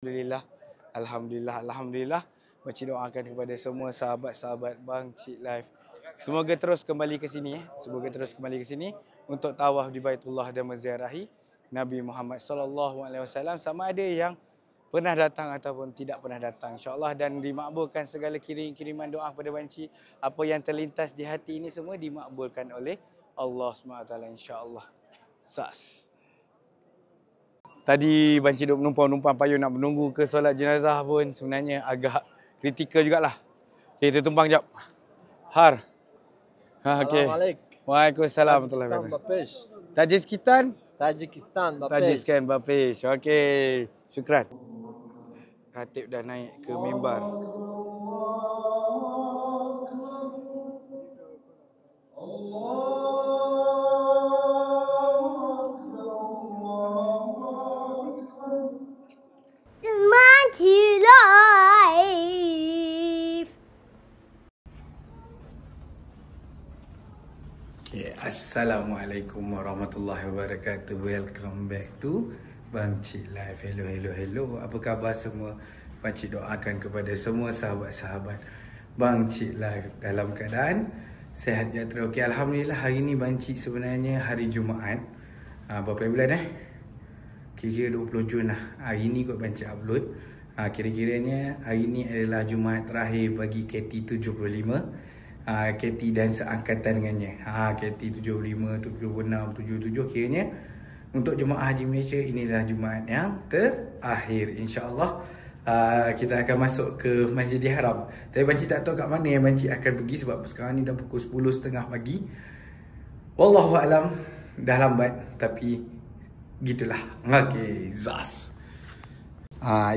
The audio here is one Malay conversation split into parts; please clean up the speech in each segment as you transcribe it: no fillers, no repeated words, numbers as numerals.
Alhamdulillah, Alhamdulillah. Makcik doakan kepada semua sahabat-sahabat Bang Cik Live. Semoga terus kembali ke sini. Semoga terus kembali ke sini untuk tawaf di Baitullah dan menziarahi Nabi Muhammad SAW. Sama ada yang pernah datang ataupun tidak pernah datang, insyaAllah, dan dimakbulkan segala kiriman doa kepada Bang Cik. Apa yang terlintas di hati ini semua dimakbulkan oleh Allah SWT, insyaAllah. Sas. Tadi Bang Cik duk numpang payung nak menunggu ke solat jenazah pun sebenarnya agak kritikal jugalah. Okay, kita tumpang jap. Har. Okey. Assalamualaikum. Waalaikumsalam warahmatullahi wabarakatuh. Tajikistan Bapesh. Tajikistan Bapesh. Okey. Syukran. Khatib dah naik ke mimbar. Okay, Assalamualaikum warahmatullahi wabarakatuh. Welcome back to Bang Cik Live. Hello. Apa khabar semua? Bang Cik doakan kepada semua sahabat-sahabat Bang Cik Live dalam keadaan sehat sejahtera. Okay, Alhamdulillah, hari ni Bang Cik sebenarnya hari Jumaat. Berapa bulan Kira-kira 20 Jun lah. Hari ni kot Bang Cik upload. Kira-kiranya hari ni adalah Jumaat terakhir bagi KT 75. KT dan seangkatan dengannya. KT 75, 76, 77 kiranya untuk Jemaah Haji Malaysia inilah Jumaat yang terakhir. InsyaAllah kita akan masuk ke Masjidil Haram. Tapi Bang Cik tak tahu kat mana yang Bang Cik akan pergi sebab sekarang ni dah pukul 10.30 pagi. Wallahualam, dah lambat tapi gitulah. Okey, zas.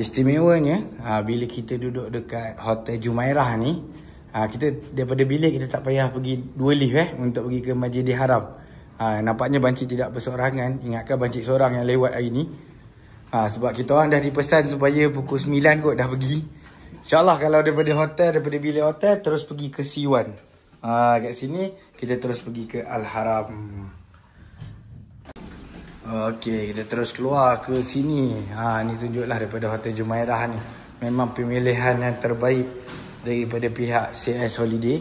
Istimewanya bila kita duduk dekat Hotel Jumairah ni, kita daripada bilik kita tak payah pergi 2 lift untuk pergi ke Masjidil Haram. Nampaknya Bang Cik tidak bersorangan. Ingatkan Bang Cik seorang yang lewat hari ni. Sebab kita orang dah dipesan supaya pukul 9 kot dah pergi. InsyaAllah kalau daripada bilik hotel terus pergi ke C1. Kat sini kita terus pergi ke Al-Haram. Okey, kita terus keluar ke sini. Ni tunjuklah daripada Hotel Jumairah ni. Memang pemilihan yang terbaik daripada pihak CS Holiday.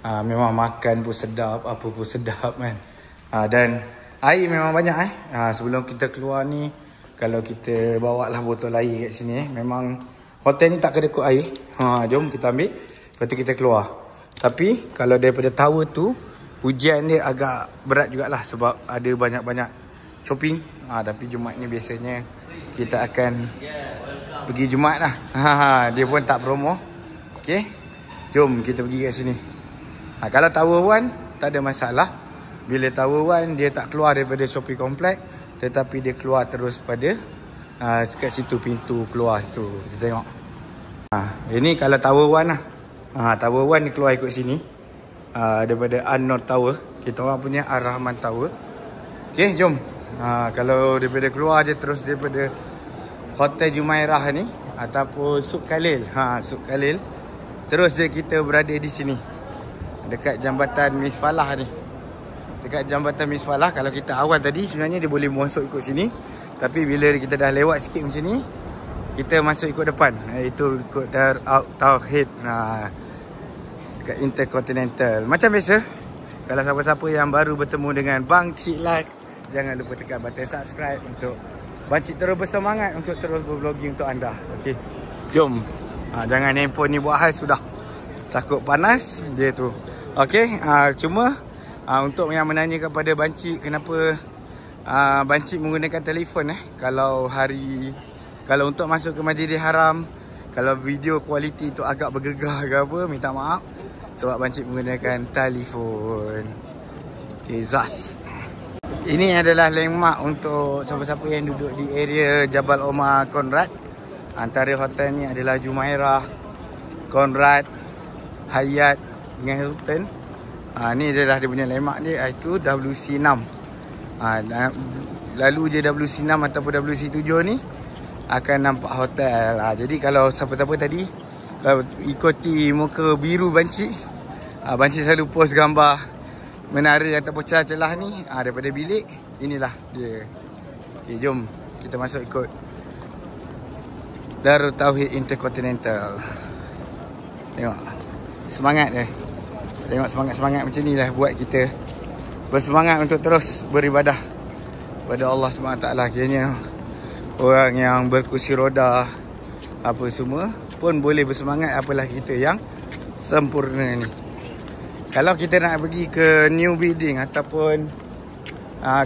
Memang makan pun sedap, apa pun sedap kan. Dan air memang banyak sebelum kita keluar ni, kalau kita bawa lah botol air kat sini memang hotel ni tak kedekut air. Jom kita ambil, lepas tu kita keluar. Tapi kalau daripada tower tu, hujan dia agak berat jugalah sebab ada banyak-banyak shopping. Tapi Jumaat ni biasanya kita akan pergi Jumaat lah. Dia pun tak promo. Okay, jom kita pergi kat sini. Kalau Tower 1 tak ada masalah. Bila Tower 1 dia tak keluar daripada shopping complex, tetapi dia keluar terus pada kat situ, pintu keluar situ. Kita tengok. Ini kalau Tower 1 lah. Tower 1 ni keluar ikut sini. Daripada An-Nur Tower. Kita orang punya Ar-Rahman Tower. Okay, jom. Kalau daripada keluar je terus daripada Hotel Jumairah ni ataupun Suk Khalil. Suk Khalil. Terus je kita berada di sini. Dekat Jambatan Misfalah ni. Dekat Jambatan Misfalah, kalau kita awal tadi sebenarnya dia boleh masuk ikut sini. Tapi bila kita dah lewat sikit macam ni, kita masuk ikut depan. Iaitu ikut Tauhid. Dekat Intercontinental. Macam biasa, kalau siapa-siapa yang baru bertemu dengan Bang Cik Live, jangan lupa tekan button subscribe untuk Bang Cik terus bersemangat untuk terus bervlogging untuk anda. Okey, jom. Jangan handphone ni buat hal sudah. Takut panas dia tu. Okey, cuma untuk yang menanya kepada Bang Cik kenapa Bang Cik menggunakan telefon kalau untuk masuk ke Masjidil Haram, kalau video kualiti tu agak bergegar ke apa, minta maaf sebab Bang Cik menggunakan telefon. Okey, zas. Ini adalah landmark untuk siapa-siapa yang duduk di area Jabal Omar Conrad. Antara hotel ni adalah Jumairah, Conrad, Hyatt dengan Hilton. Ni adalah dia punya landmark dia, iaitu WC6. Lalu je WC6 ataupun WC7 ni akan nampak hotel. Jadi kalau siapa-siapa tadi ikuti muka biru Bang Cik, Bang Cik selalu post gambar menara ataupun celah-celah ni daripada bilik. Inilah dia. Okay, jom kita masuk ikut Darul Tauhid Intercontinental. Tengok semangat dia. Tengok semangat-semangat macam ni lah buat kita bersemangat untuk terus beribadah pada Allah SWT. Kiranya orang yang berkursi roda apa semua pun boleh bersemangat, apalah kita yang sempurna ni. Kalau kita nak pergi ke new building ataupun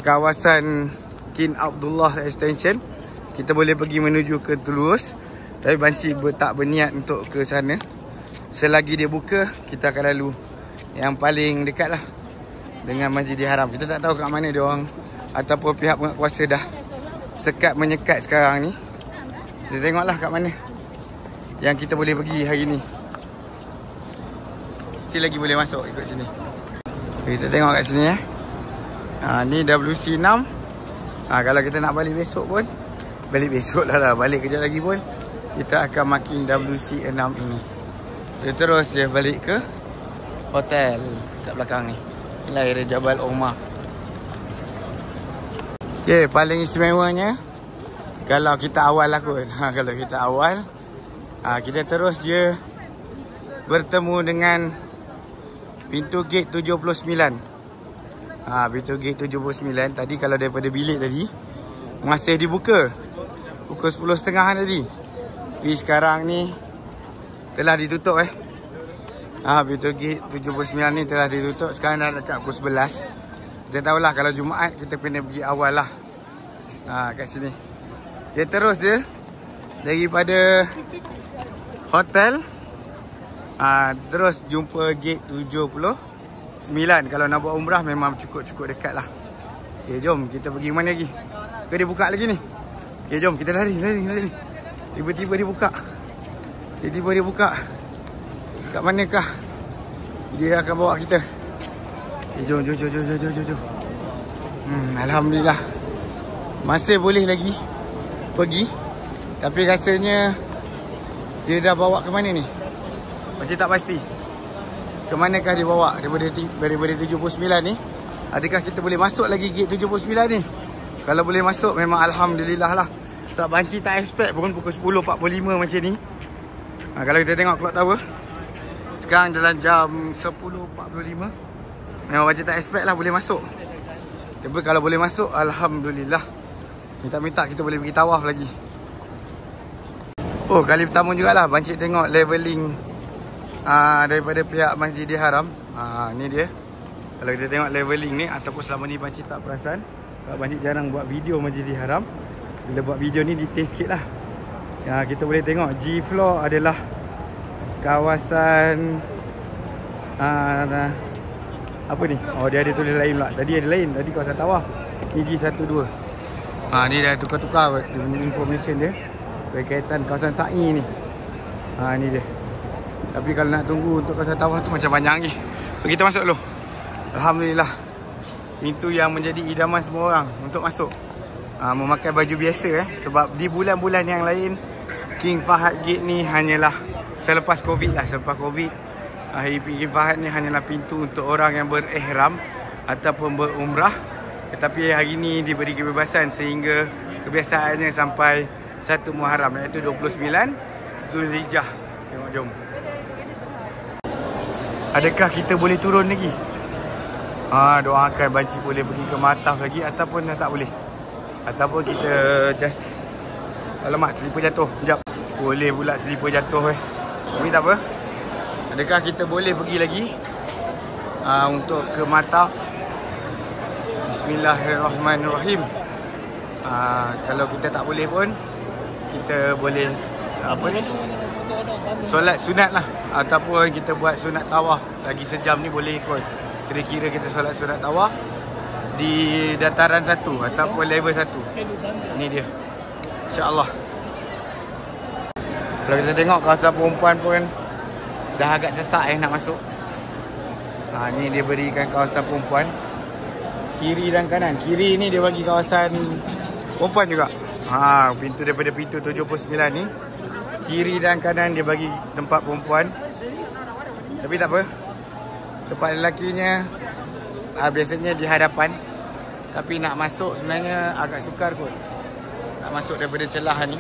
kawasan King Abdullah Extension, kita boleh pergi menuju ke Tulus. Tapi banci tak berniat untuk ke sana. Selagi dia buka, kita akan lalu yang paling dekat lah dengan Masjidil Haram. Kita tak tahu kat mana dia orang ataupun pihak penguatkuasa dah sekat menyekat sekarang ni. Kita tengoklah kat mana yang kita boleh pergi hari ni. Still lagi boleh masuk ikut sini. Kita tengok kat sini ni WC6. Kalau kita nak balik besok pun, balik besok lah, balik kejap lagi pun, kita akan makin WC6 ini. Kita terus je balik ke hotel kat belakang ni. Inilah area Jabal Omar. Okay, paling istimewanya kalau kita awal lah kot. Kalau kita awal, kita terus je bertemu dengan pintu gate 79. Pintu gate 79 tadi, kalau daripada bilik tadi masih dibuka pukul 10.30 tadi. Tapi sekarang ni telah ditutup pintu gate 79 ni telah ditutup. Sekarang dah dekat pukul 11. Kita tahulah kalau Jumaat kita kena pergi awal lah. Kat sini dia terus je daripada hotel terus jumpa gate 79. Kalau nak buat umrah memang cukup-cukup dekat lah. Okay, jom kita pergi mana lagi. Ke dia buka lagi ni? Okay, jom kita lari. Tiba-tiba dia buka. Tiba-tiba dia buka. Kat manakah dia akan bawa kita? Okay, jom. Alhamdulillah masih boleh lagi pergi. Tapi rasanya dia dah bawa ke mana ni? Macam tak pasti. Ke manakah dia bawa daripada 79 ni? Adakah kita boleh masuk lagi gate 79 ni? Kalau boleh masuk memang Alhamdulillah lah. Sebab banci tak expect pun pukul 10.45 macam ni. Kalau kita tengok clock tower, sekarang dalam jam 10.45. Memang banci tak expect lah boleh masuk. Tapi kalau boleh masuk Alhamdulillah. Minta-minta kita boleh pergi tawaf lagi. Oh, kali pertama jugalah banci tengok leveling daripada pihak Masjidil Haram. Ni dia. Kalau kita tengok leveling ni, ataupun selama ni banci tak perasan, sebab banci jarang buat video Masjidil Haram. Bila buat video ni detail sikit lah. Kita boleh tengok G floor adalah kawasan apa ni? Oh, dia ada tulis lain pula. Tadi ada lain, tadi kawasan tawaf. Ni G12. Ni dah tukar-tukar dia punya information dia berkaitan kawasan sa'i ni. Ni dia. Tapi kalau nak tunggu untuk kawasan tawaf tu macam panjang lagi. Kita masuk dulu. Alhamdulillah. Pintu yang menjadi idaman semua orang untuk masuk. Memakai baju biasa sebab di bulan-bulan yang lain King Fahad Gate ni hanyalah selepas Covid lah. Selepas Covid, King Fahad ni hanyalah pintu untuk orang yang berihram ataupun berumrah. Tetapi hari ni diberi kebebasan sehingga kebiasaannya sampai 1 Muharram, iaitu 29 Zulhijjah. Tengok, jom. Adakah kita boleh turun lagi? Doakan banci boleh pergi ke Mataf lagi, ataupun dah tak boleh. Ataupun kita just alamak, selipar jatuh. Sekejap. Boleh pula selipar jatuh Tapi tak apa. Adakah kita boleh pergi lagi untuk ke Mataf? Bismillahirrahmanirrahim. Kalau kita tak boleh pun, kita boleh solat sunat lah, ataupun kita buat sunat tawaf. Lagi sejam ni boleh kot. Kira-kira kita solat sunat tawaf di dataran 1 ataupun level 1. Ni dia, InsyaAllah. Kalau kita tengok kawasan perempuan pun dah agak sesak nak masuk. Ni dia berikan kawasan perempuan, kiri dan kanan. Kiri ni dia bagi kawasan perempuan juga. Pintu daripada pintu 79 ni, kiri dan kanan dia bagi tempat perempuan. Tapi tak apa, tempat lelakinya biasanya di hadapan. Tapi nak masuk sebenarnya agak sukar kot. Nak masuk daripada celah ni,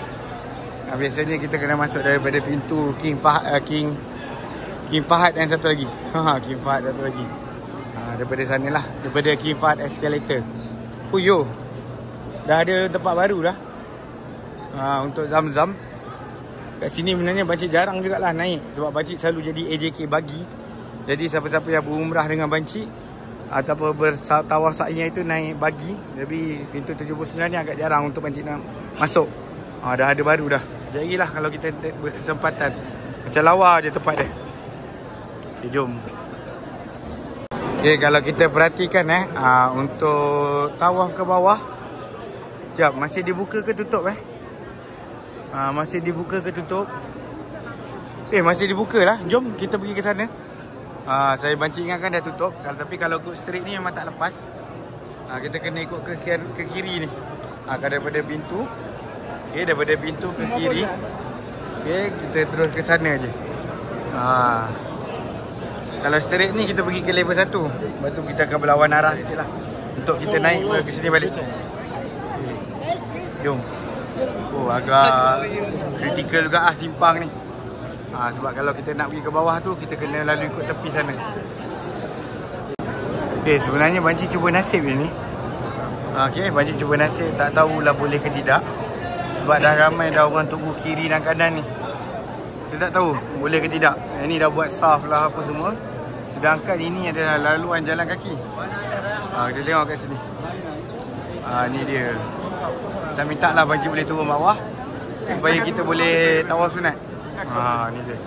Biasanya kita kena masuk daripada pintu King Fahad yang satu lagi. King Fahad satu lagi. Daripada sana lah. Daripada King Fahad escalator. Yo. Dah ada tempat baru dah. Untuk Zam-Zam. Kat sini sebenarnya Bancik jarang jugalah naik. Sebab Bancik selalu jadi AJK bagi. Jadi siapa-siapa yang berumrah dengan Bancik ataupun bertawaf sa'i itu naik bagi. Tapi pintu 79 ni agak jarang untuk Bancik nak masuk. Dah ada baru dah. Jadilah kalau kita berkesempatan. Macam lawa je tempat dia. Okay, jom. Okay, kalau kita perhatikan untuk tawaf ke bawah. Sekejap, masih dibuka ke tutup masih dibuka ke tutup? Masih dibuka lah. Jom kita pergi ke sana. Saya Bancik ingatkan dah tutup. Tapi kalau ikut straight ni memang tak lepas. Kita kena ikut ke kiri ni. Daripada pintu. Okay, daripada pintu ke kiri. Okay, kita terus ke sana je. Kalau straight ni kita pergi ke level 1. Lepas tu kita akan berlawan arah sikit lah. Untuk kita naik ke sini balik. Okay. Jom. Agak kritikal juga simpang ni. Sebab kalau kita nak pergi ke bawah tu, kita kena lalu ikut tepi sana. Okay, sebenarnya Bancik cuba nasib ni. Okay, Bancik cuba nasib. Tak tahulah boleh ke tidak. Sebab dah ramai dah orang tunggu kiri dan kanan ni. Kita tak tahu boleh ke tidak. Ini dah buat saf lah apa semua. Sedangkan ini adalah laluan jalan kaki. Kita tengok kat sini. Ni dia. Kita minta lah Bancik boleh turun bawah supaya kita boleh tawaf sunat. Ni dia.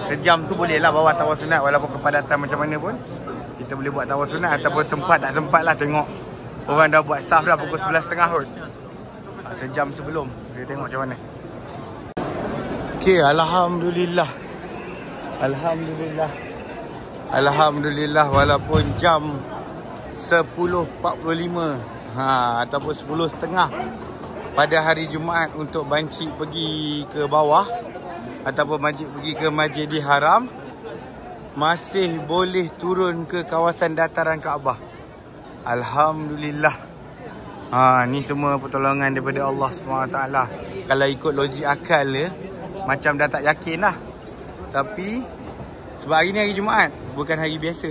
Sejam tu boleh lah bawah tawaf sunat. Walaupun kepadatan macam mana pun kita boleh buat tawaf sunat. Ataupun sempat tak sempat lah tengok. Orang dah buat saf dah pukul 11.30 kot. Sejam sebelum. Kita tengok macam mana. Okay, Alhamdulillah. Alhamdulillah walaupun jam 10.45 ataupun 10.30 pada hari Jumaat untuk Bancik pergi ke bawah ataupun Bancik pergi ke Masjidil Haram, masih boleh turun ke kawasan dataran Kaabah. Alhamdulillah. Ni semua pertolongan daripada Allah SWT. Kalau ikut logik akal macam dah tak yakin lah. Tapi sebab hari ni hari Jumaat, bukan hari biasa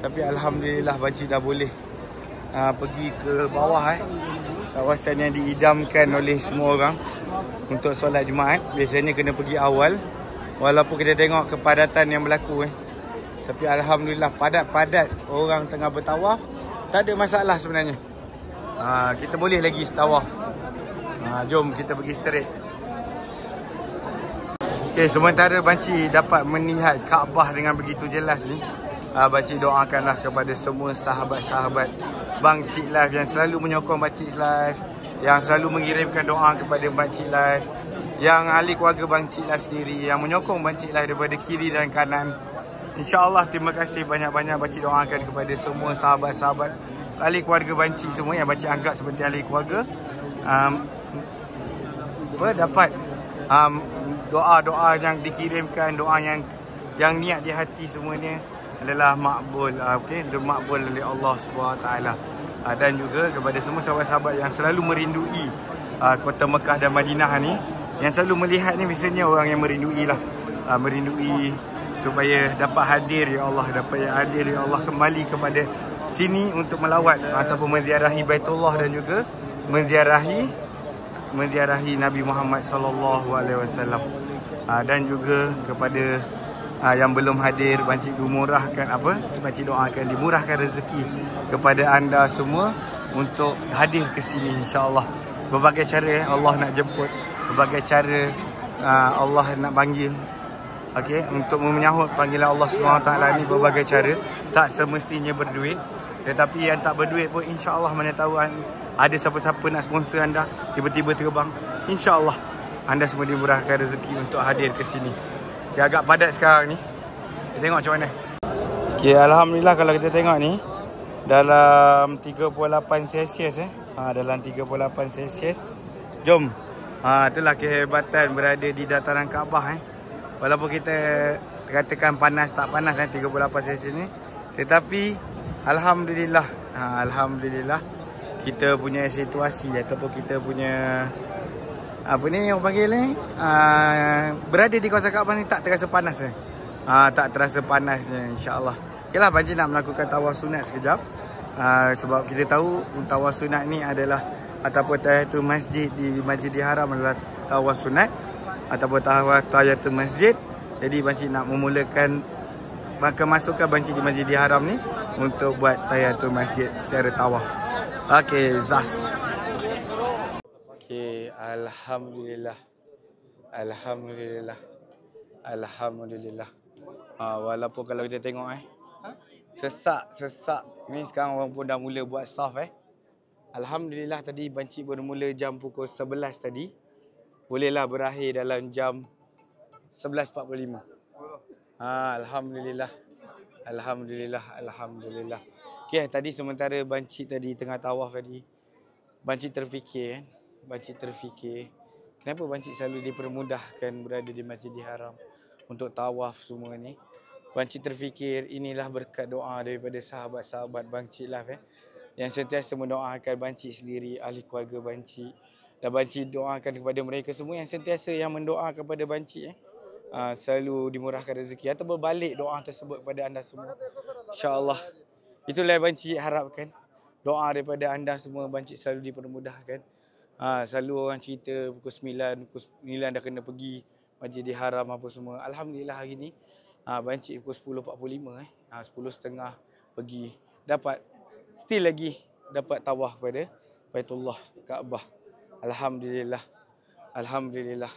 Tapi Alhamdulillah Bancik dah boleh pergi ke bawah kawasan yang diidamkan oleh semua orang untuk solat Jumaat. Biasanya kena pergi awal. Walaupun kita tengok kepadatan yang berlaku tapi Alhamdulillah padat-padat orang tengah bertawaf. Tak ada masalah sebenarnya. Kita boleh lagi tawaf. Jom kita pergi straight. Okay, sementara Bancik dapat melihat Kaabah dengan begitu jelas ni, Bancik doakanlah kepada semua sahabat-sahabat Bancik Live yang selalu menyokong Bancik Live, yang selalu mengirimkan doa kepada Bancik Live, yang ahli keluarga Bancik Live sendiri, yang menyokong Bancik Live daripada kiri dan kanan. InsyaAllah terima kasih banyak-banyak Bancik doakan kepada semua sahabat-sahabat ahli keluarga Bancik semua yang Bancik anggap seperti ahli keluarga. Dapat doa-doa yang dikirimkan, doa yang niat di hati semuanya adalah makbul. Makbul oleh Allah SWT. Dan juga kepada semua sahabat-sahabat yang selalu merindui kota Mekah dan Madinah ni, yang selalu melihat ni, biasanya orang yang merindui lah. Merindui supaya dapat hadir ya Allah, kembali kepada sini untuk melawat ataupun menziarahi Baitullah dan juga menziarahi Nabi Muhammad sallallahu alaihi wasallam. Dan juga kepada yang belum hadir, Bancik Bancik doakan dimurahkan rezeki kepada anda semua untuk hadir ke sini insya-Allah. Berbagai cara Allah nak jemput, berbagai cara Allah nak panggil. Untuk menyahut panggilan Allah SWT ni berbagai cara. Tak semestinya berduit. Tetapi yang tak berduit pun insya-Allah, mana tahu ada siapa-siapa nak sponsor anda, tiba-tiba terbang. InsyaAllah anda semua dimurahkan rezeki untuk hadir ke sini. Dia agak padat sekarang ni. Kita tengok macam mana. Alhamdulillah kalau kita tengok ni dalam 38 Celsius dalam 38 Celsius. Jom. Itulah kehebatan berada di dataran Kaabah Walaupun kita katakan panas tak panas 38 Celsius ni, tetapi Alhamdulillah kita punya situasi ataupun kita punya apa ni orang panggil ni, berada di kawasan Kaabah ni tak terasa panas tak terasa panas insya-Allah. Okeylah, Banci nak melakukan tawaf sunat sekejap. Sebab kita tahu tawaf sunat ni adalah ataupun tahiyatul masjid di Masjidil Haram adalah tawaf sunat ataupun tawaf tahiyatul masjid. Jadi Banci nak memulakan masukkan Banci di Masjidil Haram ni untuk buat tahiyatul masjid secara tawaf. Okey, zas. Okey, alhamdulillah. Alhamdulillah. Alhamdulillah. Walaupun kalau kita tengok sesak ni sekarang orang pun dah mula buat saf Alhamdulillah, tadi Banci bermula jam pukul 11 tadi. Bolehlah berakhir dalam jam 11.45. Alhamdulillah. Alhamdulillah. Alhamdulillah. Okey, tadi sementara Banci tadi tengah tawaf tadi, Banci terfikir kenapa Banci selalu dipermudahkan berada di Masjidil Haram untuk tawaf semua ni. Banci terfikir inilah berkat doa daripada sahabat-sahabat Banci Live yang sentiasa mendoakan Banci sendiri, ahli keluarga Banci. Dan Banci doakan kepada mereka semua yang sentiasa yang mendoa kepada Banci selalu dimurahkan rezeki atau berbalik doa tersebut kepada anda semua. InsyaAllah. Itulah yang Banci harapkan. Doa daripada anda semua, Banci selalu dipermudahkan. Selalu orang cerita pukul 9 dah kena pergi Masjidil Haram apa semua. Alhamdulillah hari ni Banci pukul 10.45 10.30 pergi. Still lagi dapat tawaf pada Baitullah Kaabah. Alhamdulillah. Alhamdulillah.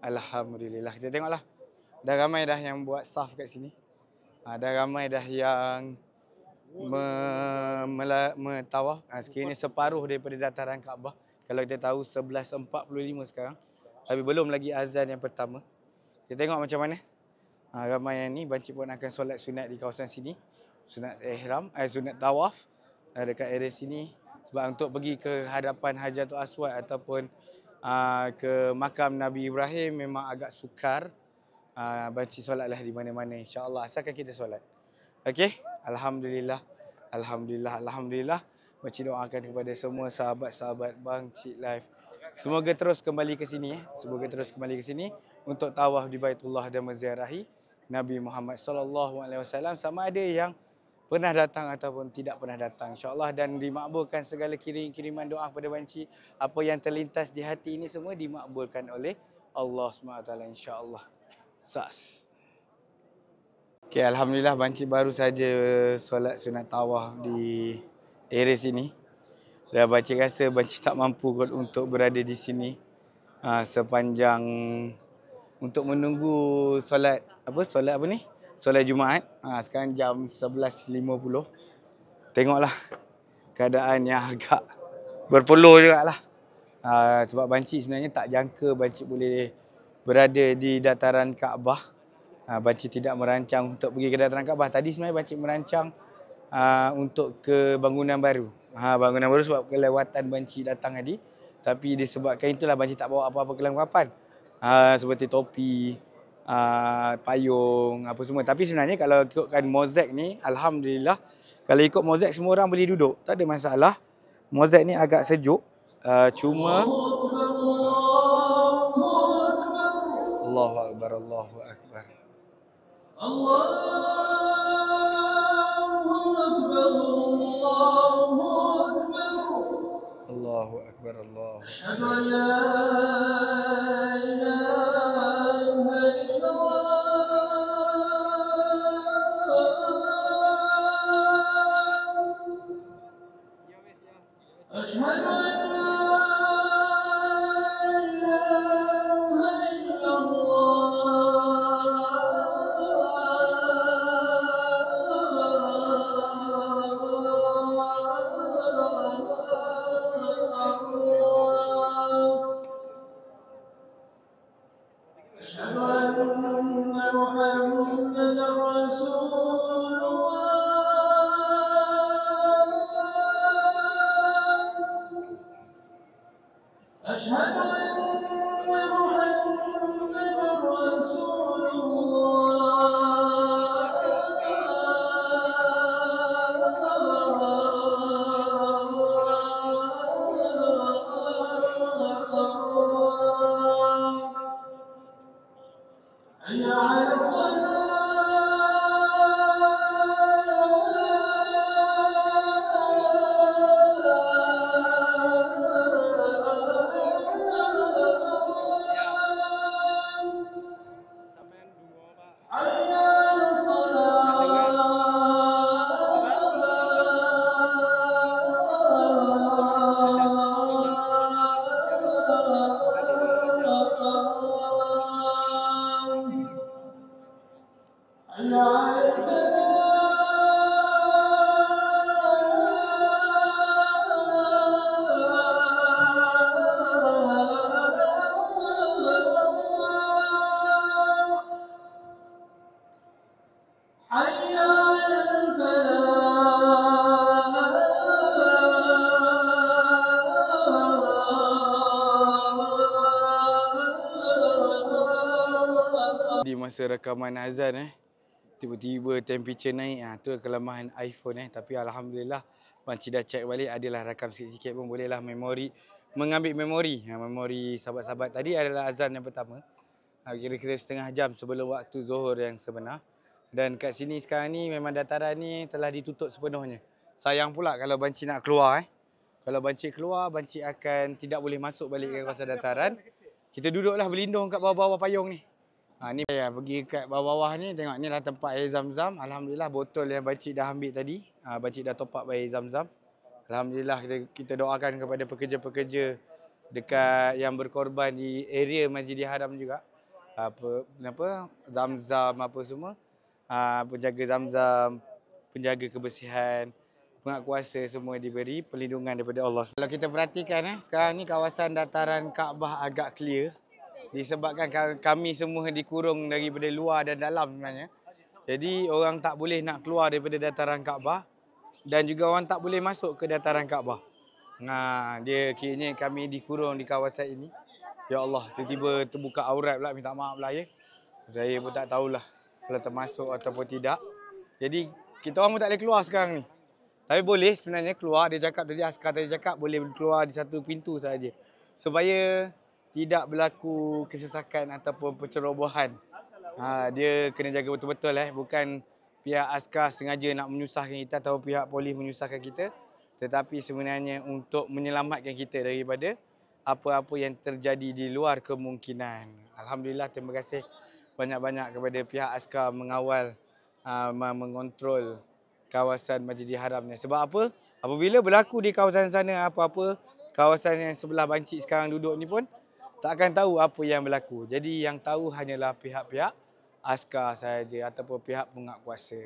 Alhamdulillah. Kita tengoklah. Dah ramai dah yang buat saf kat sini. Dah ramai dah yang tawaf. Sekiranya separuh daripada dataran Kaabah. Kalau kita tahu 11.45 sekarang. Tapi belum lagi azan yang pertama. Kita tengok macam mana. Ramai yang ni Banci pun akan solat sunat di kawasan sini. Sunat ihram, sunat tawaf dekat area sini. Sebab untuk pergi ke hadapan Hajarul Aswad ataupun ke makam Nabi Ibrahim memang agak sukar. Banci solatlah di mana-mana insya-Allah asalkan kita solat. Okey, alhamdulillah. Alhamdulillah, alhamdulillah. Banci doakan kepada semua sahabat-sahabat Banci Live. Semoga terus kembali ke sini Semoga terus kembali ke sini untuk tawaf di Baitullah dan menziarahi Nabi Muhammad sallallahu alaihi wasallam, sama ada yang pernah datang ataupun tidak pernah datang insya-Allah, dan dimakbulkan segala kiriman doa kepada Banci. Apa yang terlintas di hati ini semua dimakbulkan oleh Allah SWT insya-Allah. Sas. Okey, alhamdulillah Banci baru saja solat sunat tawaf di area sini. Dan Banci rasa Banci tak mampu untuk berada di sini sepanjang untuk menunggu solat solat Jumaat. Sekarang jam 11.50. Tengoklah keadaan yang agak berpeluh jugalah. Sebab Banci sebenarnya tak jangka Banci boleh berada di dataran Kaabah. Banci tidak merancang untuk pergi ke dataran Kaabah. Tadi sebenarnya Banci merancang untuk ke bangunan baru. Bangunan baru sebab kelewatan Banci datang tadi. Tapi disebabkan itulah Banci tak bawa apa-apa kelengkapan. Seperti topi, payung, apa semua. Tapi sebenarnya kalau ikutkan mozaik ni, alhamdulillah, kalau ikut mozaik semua orang boleh duduk. Tak ada masalah. Mozaik ni agak sejuk. Cuma Allahu Akbar, Allahu Akbar. Allahu Akbar, Allahu Akbar, Allahu Di masa rakaman azan tiba-tiba temperature naik, tu kelemahan iPhone tapi alhamdulillah Panci dah check balik, adalah rakam sikit-sikit pun bolehlah memori, mengambil memori. Memori sahabat-sahabat tadi adalah azan yang pertama, kira-kira setengah jam sebelum waktu Zuhur yang sebenar. Dan kat sini sekarang ni memang dataran ni telah ditutup sepenuhnya. Sayang pula kalau banci nak keluar. Kalau banci keluar, banci akan tidak boleh masuk balik ke kawasan dataran. Kita duduklah berlindung kat bawah-bawah payung ni. Ni saya pergi kat bawah-bawah ni, tengok ni lah tempat air zam-zam. Alhamdulillah botol yang banci dah ambil tadi, banci dah top up air zam-zam. Alhamdulillah kita doakan kepada pekerja-pekerja dekat yang berkorban di area Masjidil Haram juga. Zam-zam apa semua. Penjaga zam-zam, penjaga kebersihan, penguatkuasa semua diberi perlindungan daripada Allah. Kalau kita perhatikan sekarang ni kawasan dataran Kaabah agak clear. Disebabkan kami semua dikurung daripada luar dan dalam sebenarnya. Jadi orang tak boleh nak keluar daripada dataran Kaabah dan juga orang tak boleh masuk ke dataran Kaabah. Dia kiranya kami dikurung di kawasan ini. Ya Allah, tiba-tiba terbuka aurat pula, minta maaf lah ya. Saya pun tak tahulah kalau termasuk ataupun tidak. Jadi kita orang pun tak boleh keluar sekarang ni. Tapi boleh sebenarnya keluar, dia cakap tadi, askar tadi cakap boleh keluar di satu pintu saja. Supaya tidak berlaku kesesakan ataupun pencerobohan. Dia kena jaga betul-betul bukan pihak askar sengaja nak menyusahkan kita atau pihak polis menyusahkan kita, tetapi sebenarnya untuk menyelamatkan kita daripada apa-apa yang terjadi di luar kemungkinan. Alhamdulillah, terima kasih banyak-banyak kepada pihak askar mengawal, mengontrol kawasan Masjidil Haram ni. Sebab apa? Apabila berlaku di kawasan sana apa-apa, kawasan yang sebelah banci sekarang duduk ni pun tak akan tahu apa yang berlaku. Jadi yang tahu hanyalah pihak-pihak askar saja ataupun pihak penguatkuasa.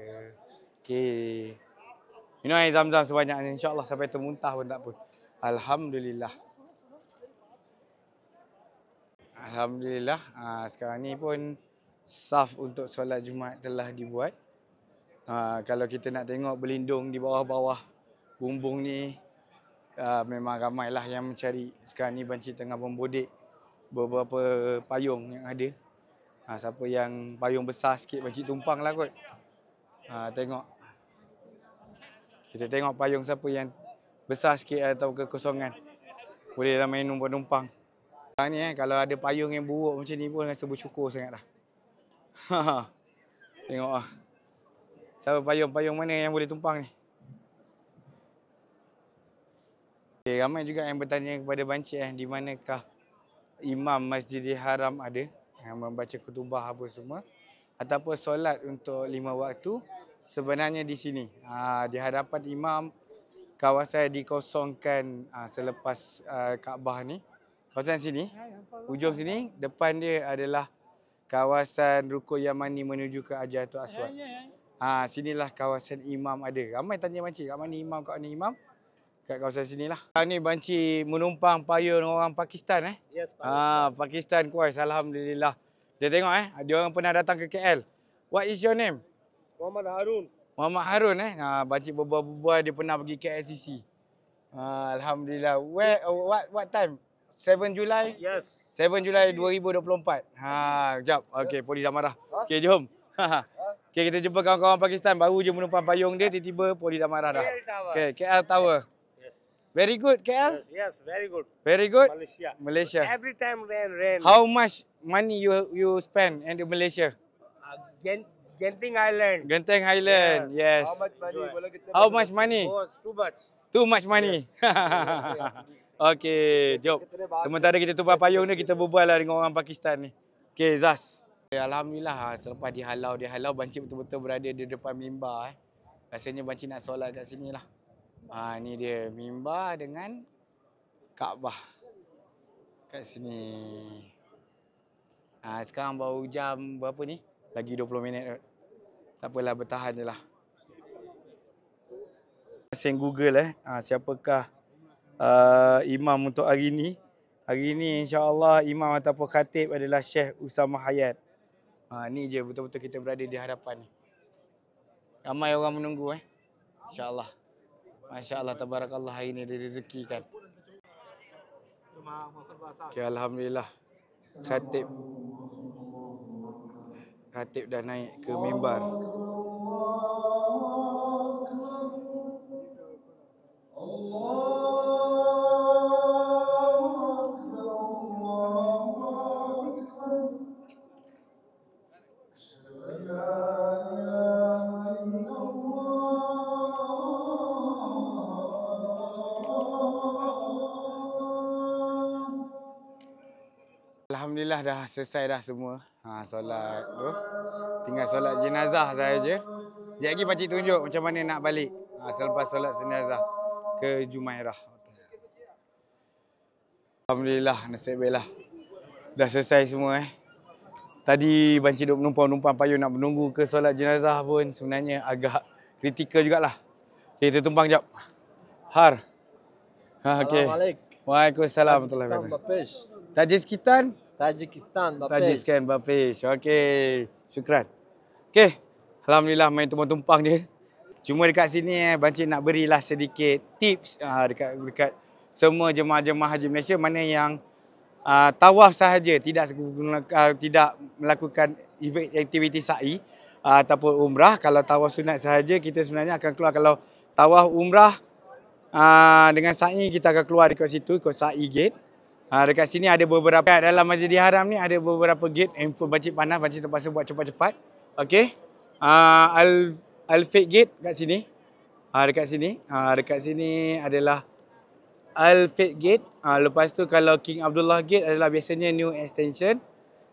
Okey. Minum air zam-zam sebanyaknya, insya-Allah sampai termuntah pun tak apa. Alhamdulillah. Alhamdulillah, sekarang ni pun saf untuk solat Jumaat telah dibuat. Kalau kita nak tengok berlindung di bawah-bawah bumbung ni, memang ramailah yang mencari. Sekarang ni banci tengah membodek beberapa payung yang ada. Siapa yang payung besar sikit, banci tumpang lah kot. Tengok. Kita tengok payung siapa yang besar sikit atau kekosongan. Bolehlah main numpang-numpang. Sekarang ni kalau ada payung yang buruk macam ni pun rasa bersyukur sangat dah. Tengok lah. Siapa payung mana yang boleh tumpang ni? Okay, ramai juga yang bertanya kepada banci di manakah Imam Masjidil Haram ada yang membaca khutbah apa semua ataupun solat untuk 5 waktu. Sebenarnya di sini, di hadapan imam, kawasan dikosongkan selepas Kaabah ni. Kawasan sini, hujung sini, depan dia adalah kawasan Rukun Yamani menuju ke Hajarul Aswad. Sinilah kawasan imam ada. Ramai tanya banci, kat mana imam, kat mana imam? Kat kawasan sinilah. Ni banci menumpang payung orang Pakistan Yes, Pakistan Kuwait, alhamdulillah. Dia tengok dia orang pernah datang ke KL. What is your name? Muhammad Harun. Muhammad Harun banci berbual-bual dia pernah pergi KLCC. Alhamdulillah. Where what time? 7 Julai? Yes. 7 Julai 2024. Kejap. Okey, polis dah marah. Okey, jom. Okey, kita jumpa kawan-kawan Pakistan baru je menumpang payung dia, tiba-tiba polis dah marah dah. Okey, KL Tower. Yes. Very good, KL? Yes, very good. Very good? Malaysia. Malaysia. Every time rain. How much money you spend in Malaysia? Genting Island. Genting Highland, yes. How much money? Boleh kita How much money? Oh, too much. Too much money. Okey, jom. Sementara kita tumpah payung ni, kita berbual lah dengan orang Pakistan ni. Okey, Zaz. Alhamdulillah, selepas dihalau, bancik betul-betul berada di depan mimbar. Rasanya bancik nak solat kat sini lah. Ni dia mimbar dengan Kaabah kat sini. Sekarang baru jam berapa ni? Lagi 20 minit kot. Tak apalah, bertahan je lah. Saya Google siapakah imam untuk hari ni. Hari ni insya-Allah imam ataupun khatib adalah Syekh Usamah Hayat. Ni je betul-betul kita berada di hadapan ni. Ramai orang menunggu insya-Allah. Masya-Allah, tabarakallah, hari ni ada rezeki kan. Okay, alhamdulillah. Khatib dah naik ke mimbar. Alhamdulillah dah selesai dah semua. Solat tu. Tinggal solat jenazah saja. Sekejap lagi pakcik tunjuk macam mana nak balik. Selepas solat jenazah ke Jumairah. Alhamdulillah, nasib baiklah. Dah selesai semua Tadi bancik duk menumpang payung nak menunggu ke solat jenazah pun sebenarnya agak kritikal jugalah. Okay, kita tumpang jap. Har. Okey. Assalamualaikum. Waalaikumsalam warahmatullahi wabarakatuh. Tajikistan Bapesh. Okey. Syukran. Okey. Alhamdulillah main tumpang-tumpang je. Cuma dekat sini bancik nak berilah sedikit tips dekat semua jemaah-jemaah Haji Malaysia mana yang tawaf sahaja, tidak melakukan aktiviti sa'i ataupun umrah. Kalau tawaf sunat sahaja kita sebenarnya akan keluar. Kalau tawaf umrah dengan sa'i kita akan keluar dekat situ, ikut sa'i gate. Dekat sini ada beberapa, dalam Masjidil Haram ni ada beberapa gate. Handphone bancik panas, bancik terpaksa buat cepat-cepat. Okey. Al-Fiqh gate kat sini. Dekat sini adalah Al-Fiqh gate. Lepas tu kalau King Abdullah gate adalah biasanya new extension.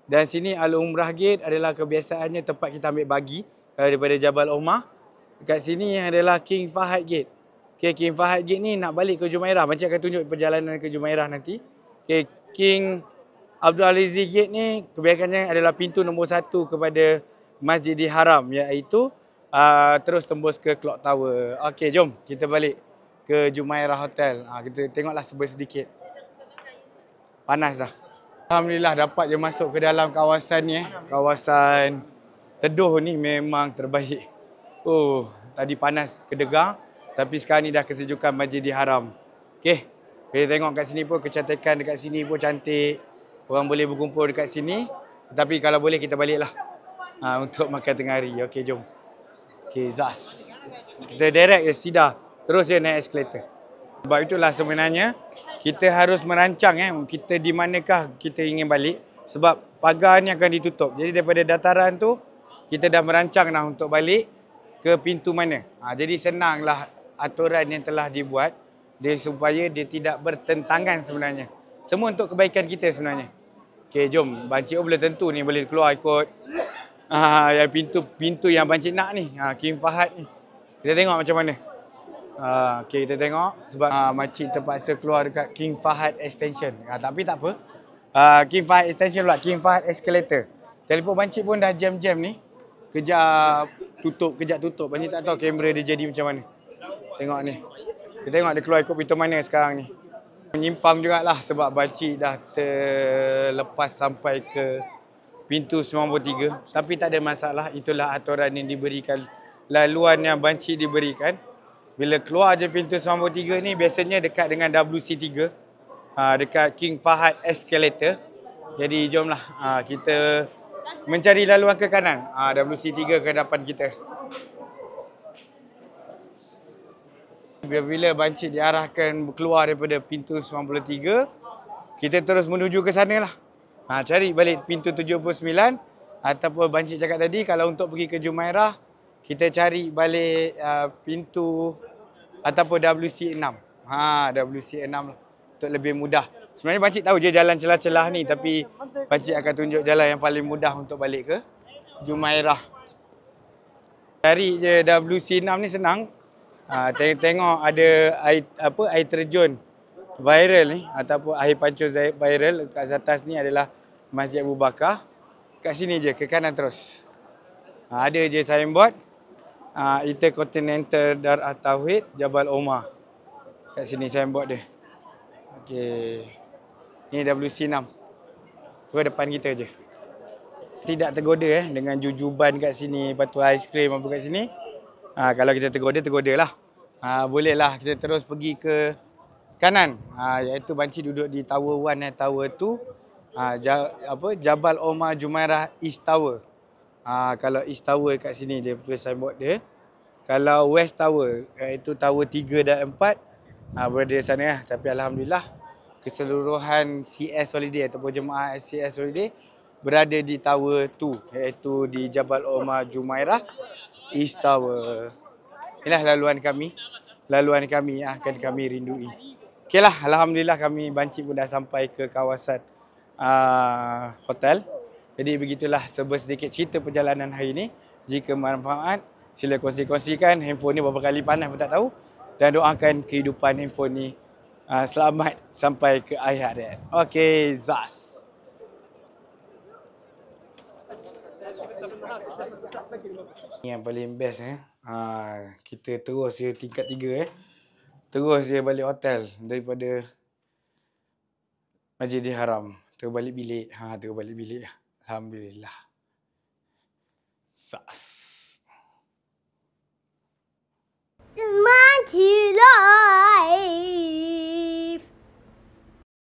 Dan sini Al-Umrah gate adalah kebiasaannya tempat kita ambil bagi daripada Jabal Omar. Dekat sini adalah King Fahad gate. Okay, King Fahad gate ni nak balik ke Jumairah. Bancik akan tunjuk perjalanan ke Jumairah nanti. Okay, King Abdul Aziz gate ni kebiasaannya adalah pintu nombor 1 kepada Masjidil Haram, iaitu terus tembus ke Clock Tower. Okey, jom kita balik ke Jumairah Hotel. Kita tengoklah sedikit. Panas dah. Alhamdulillah dapat je masuk ke dalam kawasan ni. Kawasan Teduh ni memang terbaik. Tadi panas kedegar, tapi sekarang ni dah kesejukan Masjidil Haram. Okey, kita tengok kat sini pun kecantikan dekat sini pun cantik. Orang boleh berkumpul dekat sini. Tapi kalau boleh kita baliklah untuk makan tengah hari. Okey, jom. Okey, Zaz. Kita direct je Sida. Terus je naik eskalator. Sebab itulah sebenarnya kita harus merancang kita di manakah kita ingin balik. Sebab pagar ni akan ditutup. Jadi daripada dataran tu kita dah merancang dah untuk balik ke pintu mana. Jadi senanglah aturan yang telah dibuat supaya dia tidak bertentangan sebenarnya. Semua untuk kebaikan kita sebenarnya. Okey, jom. Bancik boleh tentu ni boleh keluar ikut yang pintu yang bancik nak ni. King Fahad ni. Kita tengok macam mana. Okey, kita tengok sebab makcik terpaksa keluar dekat King Fahad Extension. Tapi tak apa. King Fahad Extension pula, King Fahad Escalator. Telefon bancik pun dah jam-jam ni. Kejap tutup. Bancik tak tahu kamera dia jadi macam mana. Tengok ni. Kita tengok dia keluar ikut pintu mana sekarang ni. Menyimpang jugalah sebab bancik dah terlepas sampai ke pintu 93. Tapi tak ada masalah. Itulah aturan yang diberikan. Laluan yang bancik diberikan. Bila keluar je pintu 93 ni biasanya dekat dengan WC3. Dekat King Fahad Escalator. Jadi jomlah kita mencari laluan ke kanan. WC3 ke depan kita. Bila Bancik diarahkan keluar daripada pintu 93, kita terus menuju ke sana lah. Cari balik pintu 79 ataupun Bancik cakap tadi kalau untuk pergi ke Jumairah, kita cari balik pintu ataupun WC6. WC6 lah untuk lebih mudah. Sebenarnya Bancik tahu je jalan celah-celah ni, tapi Bancik akan tunjuk jalan yang paling mudah untuk balik ke Jumairah. Cari je WC6 ni senang. Tengok ada air terjun viral ni ataupun air pancur viral kat atas ni adalah Masjid Abu Bakar. Kat sini je, ke kanan terus. Ada je signboard Intercontinental Dar Tauhid Jabal Omar. Kat sini signboard dia. Okey. Ni WC6. Tu depan kita je. Tidak tergoda dengan jujuban kat sini, lepas tu aiskrim apa kat sini. Kalau kita tergoda lah. Bolehlah kita terus pergi ke kanan. Iaitu Bancik duduk di Tower 1 dan Tower 2. Jabal Omar Jumairah East Tower. Kalau East Tower kat sini dia tulis signboard dia. Kalau West Tower iaitu Tower 3 dan 4 berada di sana lah. Tapi alhamdulillah keseluruhan CS Holiday ataupun jemaah CS Holiday berada di Tower 2 iaitu di Jabal Omar Jumairah East Tower. Inilah laluan kami akan kami rindui. Okeylah, alhamdulillah kami Bancik pun dah sampai ke kawasan hotel. Jadi begitulah sedikit cerita perjalanan hari ini. Jika bermanfaat, sila kongsikan. Handphone ni berapa kali panas pun tak tahu. Dan doakan kehidupan handphone ni selamat sampai ke akhir hayat. Okey, Zas. Ni yang paling best kita terus je tingkat 3 Terus je balik hotel daripada Masjidil Haram. Terus balik bilik. Terus balik bilik. Alhamdulillah. Sas. Maju.